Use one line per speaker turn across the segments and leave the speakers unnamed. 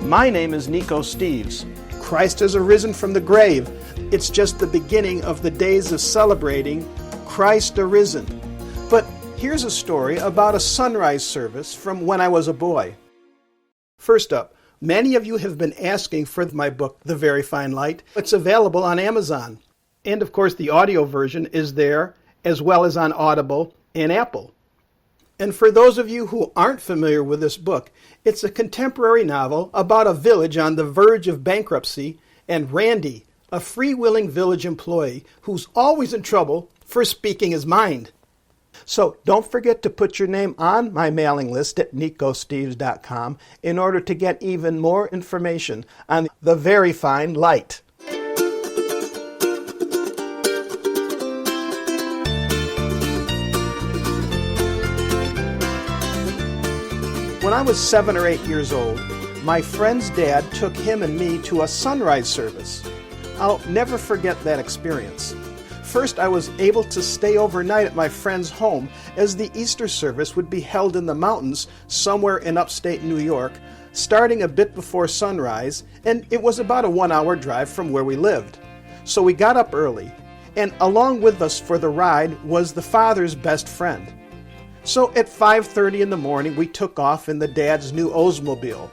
My name is Nikos. Christ has arisen from the grave. It's just the beginning of the days of celebrating Christ arisen. But here's a story about a sunrise service from when I was a boy. First up, many of you have been asking for my book, The Very Fine Light. It's available on Amazon. And of course, the audio version is there, as well as on Audible and Apple. And for those of you who aren't familiar with this book, it's a contemporary novel about a village on the verge of bankruptcy and Randy, a free-willing village employee who's always in trouble for speaking his mind. So don't forget to put your name on my mailing list at nicosteves.com in order to get even more information on The Very Fine Light. When I was 7 or 8 years old, my friend's dad took him and me to a sunrise service. I'll never forget that experience. First, I was able to stay overnight at my friend's home as the Easter service would be held in the mountains somewhere in upstate New York, starting a bit before sunrise, and it was about a 1-hour drive from where we lived. So we got up early, and along with us for the ride was the father's best friend. So at 5:30 in the morning, we took off in the dad's new Oldsmobile.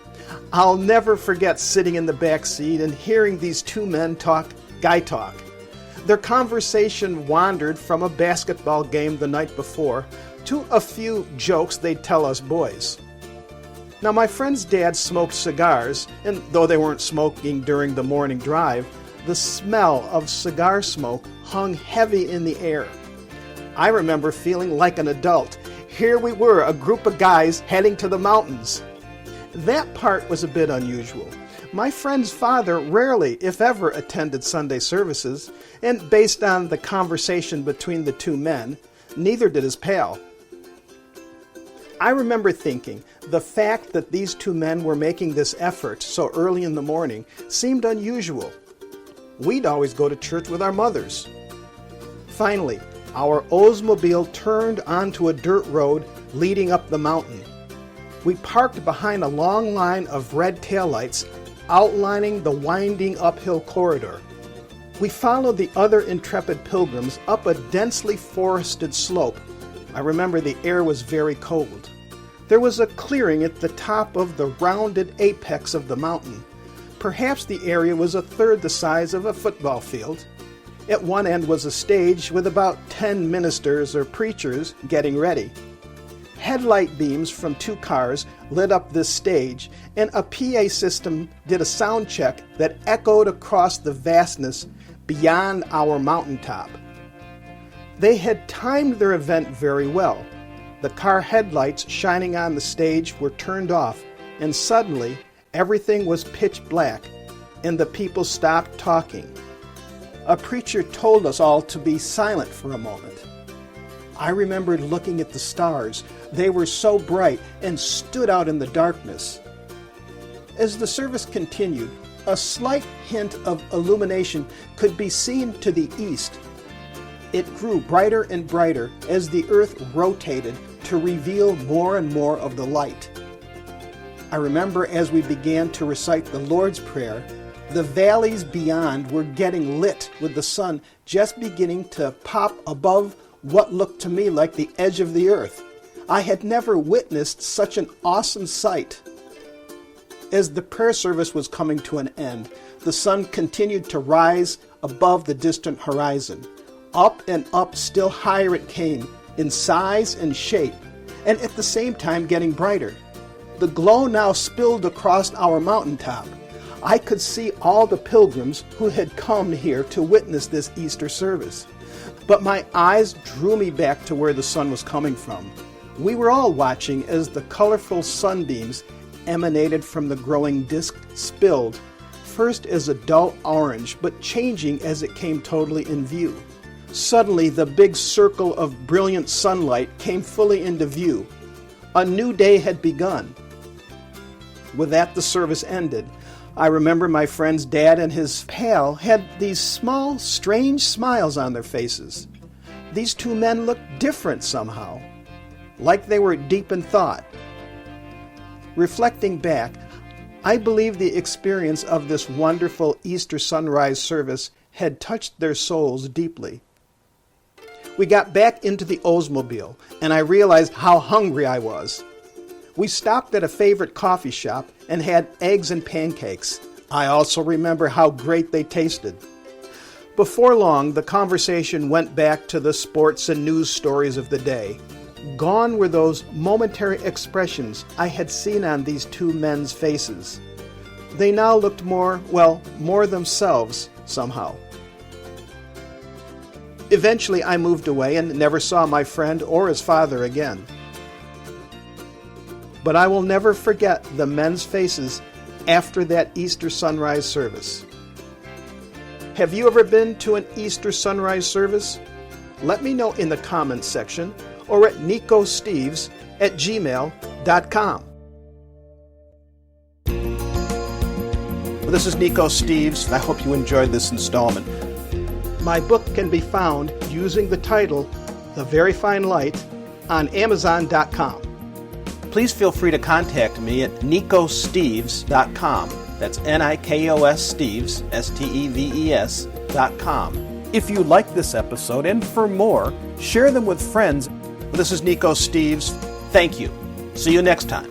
I'll never forget sitting in the back seat and hearing these two men talk guy talk. Their conversation wandered from a basketball game the night before to a few jokes they'd tell us boys. Now, my friend's dad smoked cigars, and though they weren't smoking during the morning drive, the smell of cigar smoke hung heavy in the air. I remember feeling like an adult. Here we were, a group of guys heading to the mountains. That part was a bit unusual. My friend's father rarely, if ever, attended Sunday services, and based on the conversation between the two men, neither did his pal. I remember thinking the fact that these two men were making this effort so early in the morning seemed unusual. We'd always go to church with our mothers. Finally, our Oldsmobile turned onto a dirt road leading up the mountain. We parked behind a long line of red taillights outlining the winding uphill corridor. We followed the other intrepid pilgrims up a densely forested slope. I remember the air was very cold. There was a clearing at the top of the rounded apex of the mountain. Perhaps the area was a third the size of a football field. At one end was a stage with about 10 ministers or preachers getting ready. Headlight beams from 2 cars lit up this stage, and a PA system did a sound check that echoed across the vastness beyond our mountaintop. They had timed their event very well. The car headlights shining on the stage were turned off, and suddenly everything was pitch black, and the people stopped talking. A preacher told us all to be silent for a moment. I remembered looking at the stars. They were so bright and stood out in the darkness. As the service continued, a slight hint of illumination could be seen to the east. It grew brighter and brighter as the earth rotated to reveal more and more of the light. I remember as we began to recite the Lord's Prayer, the valleys beyond were getting lit with the sun just beginning to pop above what looked to me like the edge of the earth. I had never witnessed such an awesome sight. As the prayer service was coming to an end, the sun continued to rise above the distant horizon. Up and up, still higher it came, in size and shape, and at the same time getting brighter. The glow now spilled across our mountaintop. I could see all the pilgrims who had come here to witness this Easter service. But my eyes drew me back to where the sun was coming from. We were all watching as the colorful sunbeams emanated from the growing disk spilled, first as a dull orange, but changing as it came totally in view. Suddenly, the big circle of brilliant sunlight came fully into view. A new day had begun. With that, the service ended. I remember my friend's dad and his pal had these small, strange smiles on their faces. These two men looked different somehow, like they were deep in thought. Reflecting back, I believe the experience of this wonderful Easter sunrise service had touched their souls deeply. We got back into the Oldsmobile, and I realized how hungry I was. We stopped at a favorite coffee shop and had eggs and pancakes. I also remember how great they tasted. Before long, the conversation went back to the sports and news stories of the day. Gone were those momentary expressions I had seen on these two men's faces. They now looked more themselves somehow. Eventually, I moved away and never saw my friend or his father again. But I will never forget the men's faces after that Easter sunrise service. Have you ever been to an Easter sunrise service? Let me know in the comments section or at nikossteves@gmail.com. This is Nikos Steves, and I hope you enjoyed this installment. My book can be found using the title, The Very Fine Light, on Amazon.com. Please feel free to contact me at nikossteves.com. That's Nikos Steves, Steves.com. If you like this episode, and for more, share them with friends. This is Nikos Steves. Thank you. See you next time.